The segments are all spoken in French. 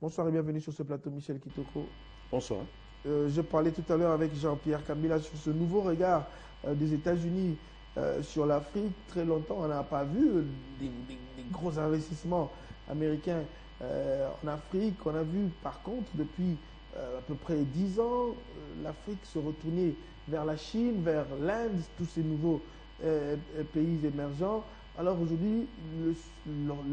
Bonsoir et bienvenue sur ce plateau, Michel Kitoko. Bonsoir. Je parlais tout à l'heure avec Jean-Pierre Kabila sur ce nouveau regard des États-Unis sur l'Afrique. Très longtemps, on n'a pas vu des gros investissements américains en Afrique. On a vu, par contre, depuis à peu près 10 ans, l'Afrique se retourner vers la Chine, vers l'Inde, tous ces nouveaux pays émergents. Alors aujourd'hui,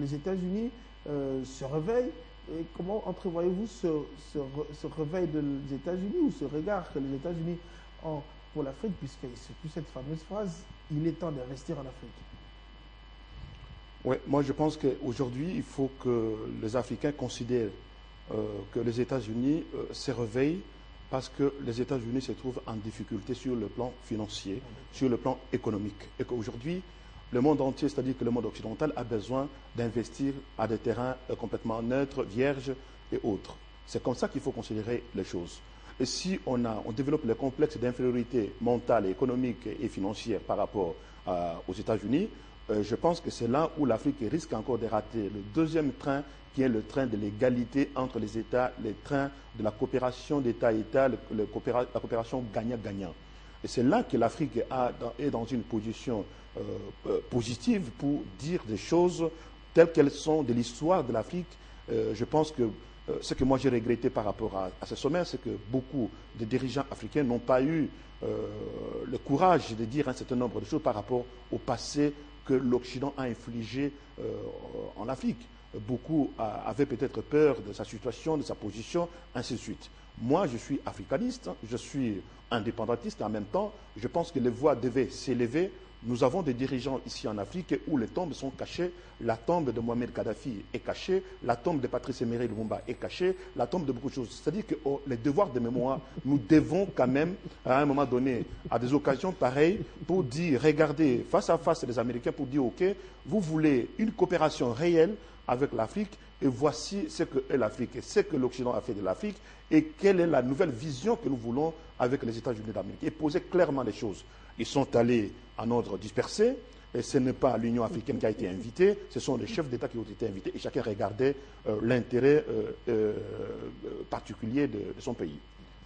les États-Unis se réveillent. Et comment entrevoyez-vous ce réveil des États-Unis ou ce regard que les États-Unis ont pour l'Afrique, puisque c'est plus cette fameuse phrase, il est temps d'investir en Afrique? Oui, moi je pense qu'aujourd'hui, il faut que les Africains considèrent que les États-Unis se réveillent parce que les États-Unis se trouvent en difficulté sur le plan financier, sur le plan économique. Et qu'aujourd'hui, le monde entier, c'est-à-dire que le monde occidental, a besoin d'investir à des terrains complètement neutres, vierges et autres. C'est comme ça qu'il faut considérer les choses. Et si on développe le complexe d'infériorité mentale, économique et financière par rapport aux États-Unis, je pense que c'est là où l'Afrique risque encore de rater le deuxième train, qui est le train de l'égalité entre les États, le train de la coopération d'État-État, la coopération gagnant-gagnant. Et c'est là que l'Afrique est dans une position positive pour dire des choses telles qu'elles sont de l'histoire de l'Afrique. Je pense que ce que moi j'ai regretté par rapport à ce sommet, c'est que beaucoup de dirigeants africains n'ont pas eu le courage de dire un certain nombre de choses par rapport au passé que l'Occident a infligé en Afrique. Beaucoup avaient peut-être peur de sa situation, de sa position, ainsi de suite. Moi, je suis africaniste, je suis indépendantiste, et en même temps, je pense que les voix devaient s'élever. Nous avons des dirigeants ici en Afrique où les tombes sont cachées. La tombe de Mohamed Kadhafi est cachée, la tombe de Patrice Emery Lumumba est cachée, la tombe de beaucoup de choses. C'est-à-dire que les devoirs de mémoire, nous devons quand même, à un moment donné, à des occasions pareilles, pour dire, regardez face à face les Américains, pour dire, OK, vous voulez une coopération réelle avec l'Afrique, et voici ce que est l'Afrique, et ce que l'Occident a fait de l'Afrique, et quelle est la nouvelle vision que nous voulons avec les États-Unis d'Amérique. Et poser clairement les choses. Ils sont allés en ordre dispersé, et ce n'est pas l'Union africaine qui a été invitée, ce sont les chefs d'État qui ont été invités, et chacun regardait l'intérêt particulier de son pays.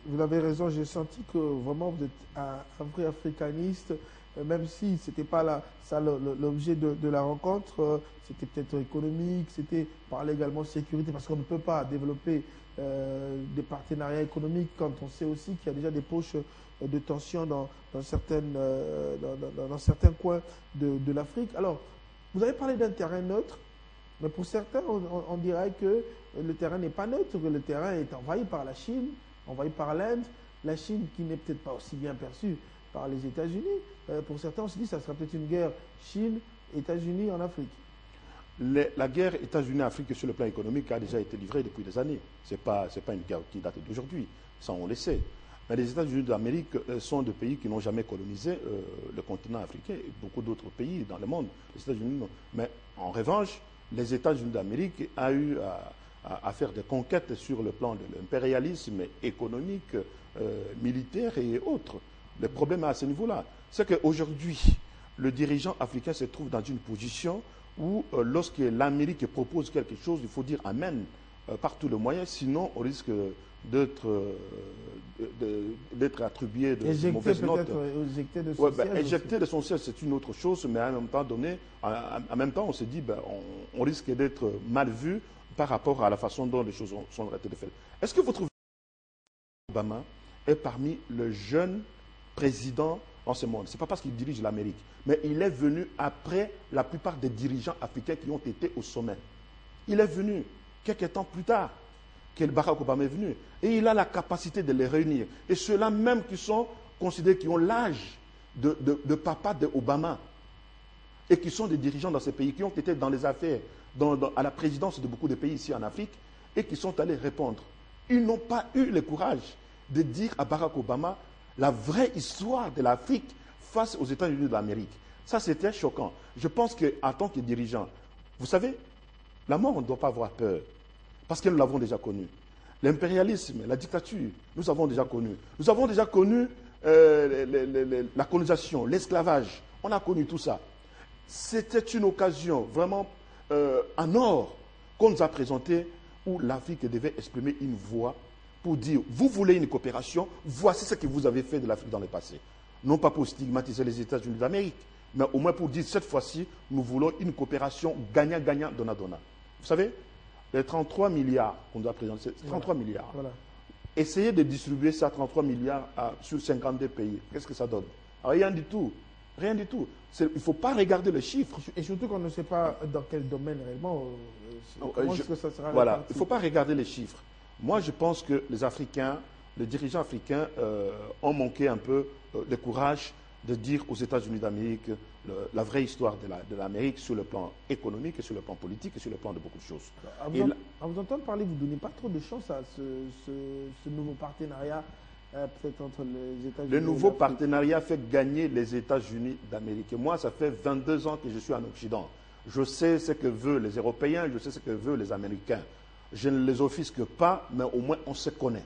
Vous avez raison, j'ai senti que vraiment vous êtes un vrai africaniste, même si ce n'était pas l'objet de la rencontre, c'était peut-être économique, c'était parler également de sécurité, parce qu'on ne peut pas développer des partenariats économiques quand on sait aussi qu'il y a déjà des poches de tension dans certains coins de l'Afrique. Alors, vous avez parlé d'un terrain neutre, mais pour certains, on dirait que le terrain n'est pas neutre, que le terrain est envahi par la Chine, envahi par l'Inde, la Chine qui n'est peut-être pas aussi bien perçue par les États-Unis. Pour certains, on se dit que ça sera peut-être une guerre Chine-États-Unis en Afrique. La guerre États-Unis-Afrique sur le plan économique a déjà été livrée depuis des années. Ce n'est pas une guerre qui date d'aujourd'hui, ça on le sait. Mais les États-Unis d'Amérique sont des pays qui n'ont jamais colonisé le continent africain et beaucoup d'autres pays dans le monde. Les États-Unis non. Mais en revanche, les États-Unis d'Amérique ont eu à faire des conquêtes sur le plan de l'impérialisme économique, militaire et autres. Le problème à ce niveau-là, c'est qu'aujourd'hui, le dirigeant africain se trouve dans une position où lorsque l'Amérique propose quelque chose, il faut dire Amen par tous les moyens, sinon on risque d'être attribué de mauvaises notes. Éjecté de son siège. Éjecté de son siège, c'est une autre chose, mais en même temps, on se dit on risque d'être mal vu par rapport à la façon dont les choses sont arrêtées de faire. Est-ce que vous trouvez que Obama est parmi les jeunes présidents dans ce monde? Ce n'est pas parce qu'il dirige l'Amérique, mais il est venu après la plupart des dirigeants africains qui ont été au sommet. Il est venu quelques temps plus tard que Barack Obama est venu. Et il a la capacité de les réunir. Et ceux-là même qui sont considérés, qui ont l'âge de papa d'Obama, et qui sont des dirigeants dans ces pays, qui ont été dans les affaires, à la présidence de beaucoup de pays ici en Afrique, et qui sont allés répondre. Ils n'ont pas eu le courage de dire à Barack Obama la vraie histoire de l'Afrique face aux États-Unis de l'Amérique. Ça, c'était choquant. Je pense qu'en tant que dirigeant, vous savez, la mort, on ne doit pas avoir peur, parce que nous l'avons déjà connu. L'impérialisme, la dictature, nous avons déjà connu. Nous avons déjà connu la colonisation, l'esclavage. On a connu tout ça. C'était une occasion vraiment en or qu'on nous a présentée où l'Afrique devait exprimer une voix pour dire, vous voulez une coopération, voici ce que vous avez fait de l'Afrique dans le passé. Non pas pour stigmatiser les États-Unis d'Amérique, mais au moins pour dire, cette fois-ci, nous voulons une coopération gagnant-gagnant, donnant-donnant. Vous savez, les 33 milliards qu'on doit présenter, c'est 33 milliards. Voilà. Essayez de distribuer ça, 33 milliards, sur 52 pays. Qu'est-ce que ça donne? Rien du tout. Rien du tout. Il ne faut pas regarder les chiffres. Et surtout qu'on ne sait pas dans quel domaine réellement, comment est-ce que ça sera Voilà, réparti. il ne faut pas regarder les chiffres. Moi, je pense que les Africains, les dirigeants africains ont manqué un peu de courage de dire aux États-Unis d'Amérique la vraie histoire de l'Amérique sur le plan économique et sur le plan politique et sur le plan de beaucoup de choses. À vous entendre parler, vous ne donnez pas trop de chance à ce nouveau partenariat peut-être entre les États-Unis. Le nouveau partenariat fait gagner les États-Unis d'Amérique. Et moi, ça fait 22 ans que je suis en Occident. Je sais ce que veulent les Européens, je sais ce que veulent les Américains. Je ne les offusque pas, mais au moins on se connaît.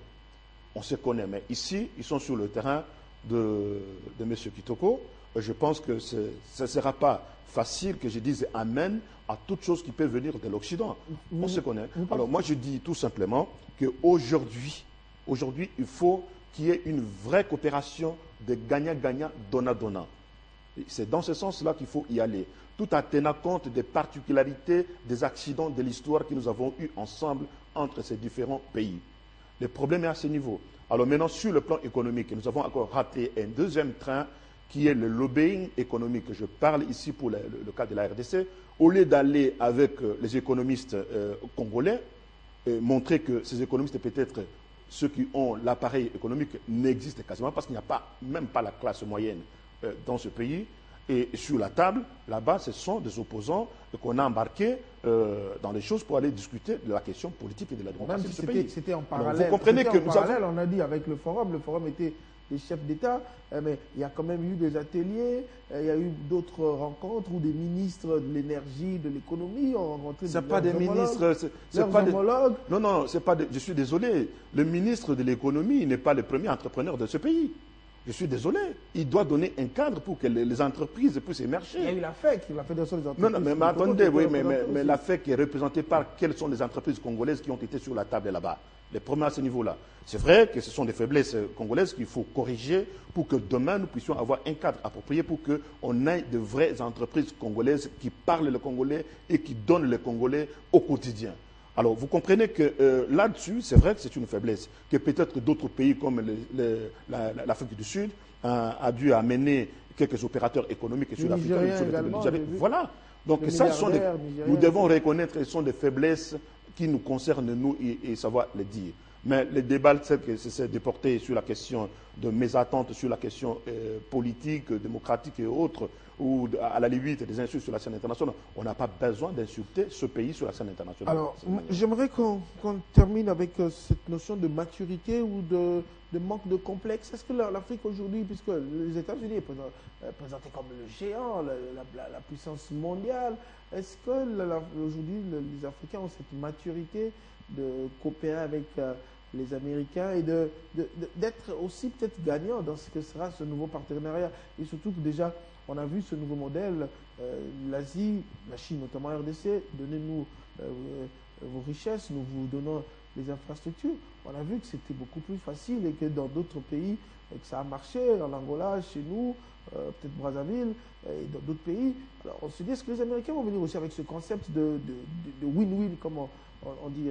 On se connaît. Mais ici, ils sont sur le terrain de M. Kitoko. Je pense que ce ne sera pas facile que je dise Amen à toute chose qui peut venir de l'Occident. On se connaît. Alors moi, je dis tout simplement qu'aujourd'hui, il faut qu'il y ait une vraie coopération de gagnant-gagnant, donnant-donnant. C'est dans ce sens-là qu'il faut y aller, tout en tenant compte des particularités, des accidents de l'histoire que nous avons eus ensemble entre ces différents pays. Le problème est à ce niveau. Alors maintenant, sur le plan économique, nous avons encore raté un deuxième train qui est le lobbying économique. Je parle ici pour le cas de la RDC. Au lieu d'aller avec les économistes congolais, montrer que ces économistes, peut-être ceux qui ont l'appareil économique, n'existent quasiment parce qu'il n'y a même pas la classe moyenne dans ce pays. Et sur la table, là-bas, ce sont des opposants qu'on a embarqués dans les choses pour aller discuter de la question politique et de la démocratie de ce pays. C'était en parallèle. Alors, vous comprenez que nous avons... on a dit avec le forum était des chefs d'État, mais il y a quand même eu des ateliers, il y a eu d'autres rencontres où des ministres de l'énergie, de l'économie ont rencontré des pas des ministres, c'est pas homologues. Non, c'est pas je suis désolé. Le ministre de l'économie n'est pas le premier entrepreneur de ce pays. Je suis désolé. Il doit donner un cadre pour que les entreprises puissent émerger. Il y a eu la FEC, la Fédération des entreprises. Non, mais attendez, oui, mais la FEC est représentée par quelles sont les entreprises congolaises qui ont été sur la table là-bas. Les premiers à ce niveau-là. C'est vrai que ce sont des faiblesses congolaises qu'il faut corriger pour que demain nous puissions avoir un cadre approprié pour qu'on ait de vraies entreprises congolaises qui parlent le congolais et qui donnent le congolais au quotidien. Alors, vous comprenez que là-dessus, c'est vrai que c'est une faiblesse, que peut-être d'autres pays comme l'Afrique du Sud a dû amener quelques opérateurs économiques sur l'Afrique. Voilà. Donc ça, nous devons reconnaître que ce sont des faiblesses qui nous concernent, nous, et savoir les dire. Mais le débat, c'est de porter sur la question de mes attentes, sur la question politique, démocratique et autres, ou à la limite des insultes sur la scène internationale. On n'a pas besoin d'insulter ce pays sur la scène internationale. Alors, j'aimerais qu'on termine avec cette notion de maturité ou de manque de complexe. Est-ce que l'Afrique aujourd'hui, puisque les États-Unis est présenté comme le géant, la puissance mondiale, est-ce que aujourd'hui les Africains ont cette maturité de coopérer avec les Américains et d'être aussi peut-être gagnants dans ce que sera ce nouveau partenariat? Et surtout que déjà, on a vu ce nouveau modèle, l'Asie, la Chine, notamment RDC, donnez-nous vos richesses, nous vous donnons les infrastructures. On a vu que c'était beaucoup plus facile et que dans d'autres pays, que ça a marché, en Angola, chez nous, peut-être Brazzaville, et dans d'autres pays. Alors on se dit, est-ce que les Américains vont venir aussi avec ce concept de win-win, comme on dit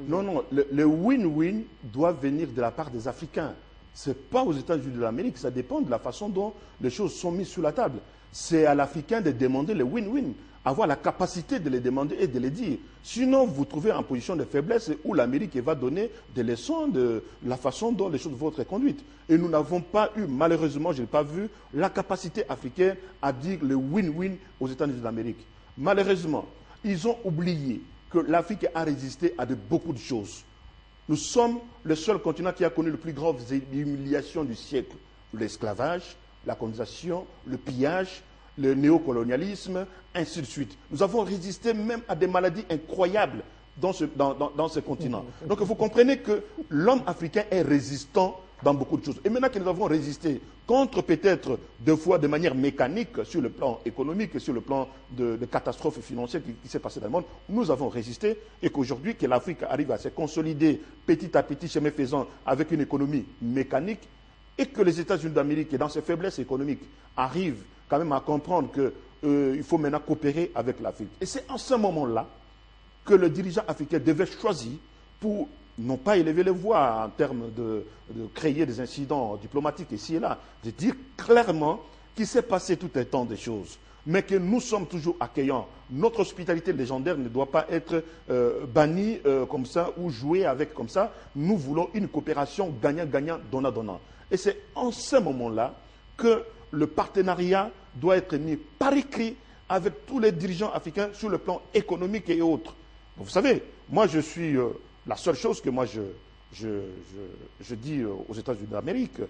Non, le win-win doit venir de la part des Africains. Ce n'est pas aux États-Unis de l'Amérique, ça dépend de la façon dont les choses sont mises sur la table. C'est à l'Africain de demander le win-win, avoir la capacité de les demander et de les dire. Sinon, vous trouvez en position de faiblesse où l'Amérique va donner des leçons de la façon dont les choses vont être conduites. Et nous n'avons pas eu, malheureusement, je n'ai pas vu, la capacité africaine à dire le win-win aux États-Unis d'Amérique. Malheureusement, ils ont oublié que l'Afrique a résisté à beaucoup de choses. Nous sommes le seul continent qui a connu les plus graves humiliations du siècle. L'esclavage, la colonisation, le pillage, le néocolonialisme, ainsi de suite. Nous avons résisté même à des maladies incroyables dans ce continent. Donc vous comprenez que l'homme africain est résistant dans beaucoup de choses. Et maintenant que nous avons résisté contre peut-être deux fois de manière mécanique sur le plan économique et sur le plan de catastrophes financières qui s'est passé dans le monde, nous avons résisté et qu'aujourd'hui que l'Afrique arrive à se consolider petit à petit, chemin faisant, avec une économie mécanique et que les États-Unis d'Amérique, dans ses faiblesses économiques, arrivent quand même à comprendre qu'il faut maintenant coopérer avec l'Afrique. Et c'est en ce moment-là que le dirigeant africain devait choisir pour non pas élever les voix en termes de créer des incidents diplomatiques ici et là, de dire clairement qu'il s'est passé tout un temps de choses, mais que nous sommes toujours accueillants. Notre hospitalité légendaire ne doit pas être bannie comme ça ou jouée avec comme ça. Nous voulons une coopération gagnant-gagnant, donnant-donnant. Et c'est en ce moment-là que le partenariat doit être mis par écrit avec tous les dirigeants africains sur le plan économique et autres. Vous savez, moi je suis... la seule chose que moi je dis aux États-Unis d'Amérique,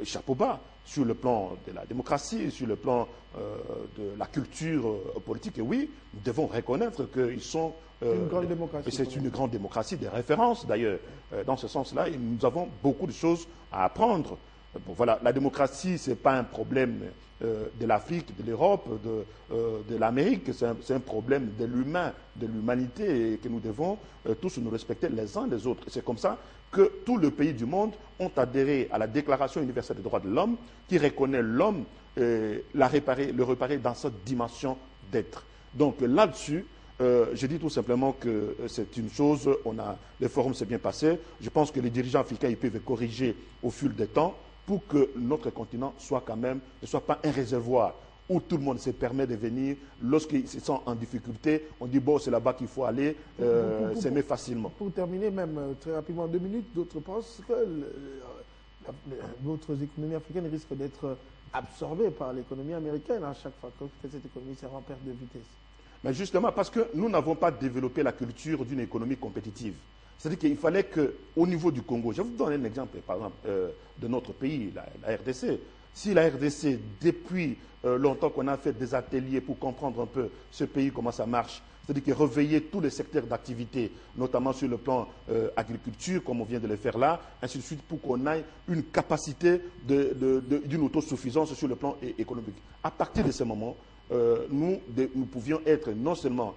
chapeau bas, sur le plan de la démocratie, sur le plan de la culture politique, et oui, nous devons reconnaître qu'ils sont... une grande démocratie. C'est une grande démocratie, des références d'ailleurs, dans ce sens-là, et nous avons beaucoup de choses à apprendre. Bon, voilà, la démocratie, ce n'est pas un problème de l'Afrique, de l'Europe, de l'Amérique, c'est un problème de l'humain, de l'humanité, et que nous devons tous nous respecter les uns les autres. C'est comme ça que tous les pays du monde ont adhéré à la Déclaration universelle des droits de l'homme, qui reconnaît l'homme, le réparer dans sa dimension d'être. Donc là-dessus, je dis tout simplement que c'est une chose, le forum s'est bien passé, je pense que les dirigeants africains ils peuvent corriger au fil des temps, pour que notre continent soit quand même, ne soit pas un réservoir où tout le monde se permet de venir. Lorsqu'ils se sentent en difficulté, on dit bon, c'est là-bas qu'il faut aller, s'aimer facilement. Pour terminer, même très rapidement, en 2 minutes, d'autres pensent que d'autres économies africaines risquent d'être absorbées par l'économie américaine à chaque fois que cette économie sera en perte de vitesse. Mais justement, parce que nous n'avons pas développé la culture d'une économie compétitive. C'est-à-dire qu'il fallait qu'au niveau du Congo, je vais vous donner un exemple, par exemple, de notre pays, la RDC. Si la RDC, depuis longtemps qu'on a fait des ateliers pour comprendre un peu ce pays, comment ça marche, c'est-à-dire que réveiller tous les secteurs d'activité, notamment sur le plan agriculture, comme on vient de le faire là, ainsi de suite, pour qu'on ait une capacité d'une autosuffisance sur le plan économique. À partir de ce moment, nous pouvions être non seulement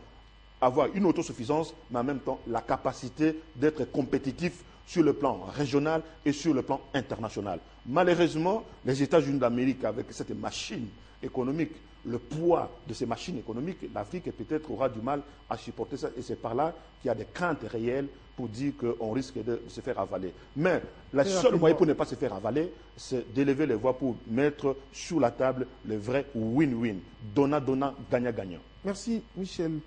avoir une autosuffisance, mais en même temps la capacité d'être compétitif sur le plan régional et sur le plan international. Malheureusement, les États-Unis d'Amérique, avec cette machine économique, le poids de ces machines économiques, l'Afrique peut-être aura du mal à supporter ça. Et c'est par là qu'il y a des craintes réelles pour dire qu'on risque de se faire avaler. Mais le seul moyen pour ne pas se faire avaler, c'est d'élever les voix pour mettre sur la table le vrai win-win. Donnant, gagnant-gagnant. Merci Michel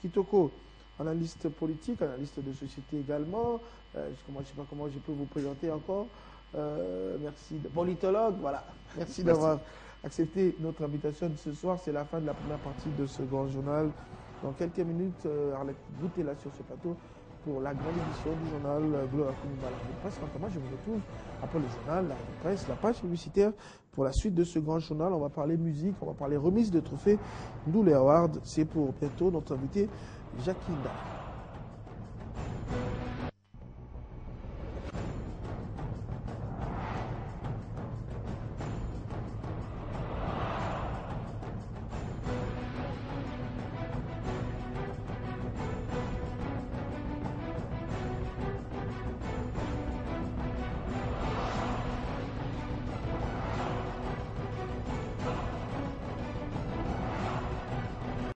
Kitoko, analyste politique, analyste de société également. Je ne sais pas comment je peux vous présenter encore. Merci. Politologue, voilà. Merci d'avoir accepté notre invitation de ce soir. C'est la fin de la première partie de ce grand journal. Dans quelques minutes, Arlette Boutte est là sur ce plateau pour la grande édition du journal Gloire à la presse. Quant à moi, je vous retrouve après le journal, la presse, la page publicitaire. Pour la suite de ce grand journal, on va parler musique, on va parler remise de trophées. Nous, les awards, c'est pour bientôt notre invité, Jackie Nda.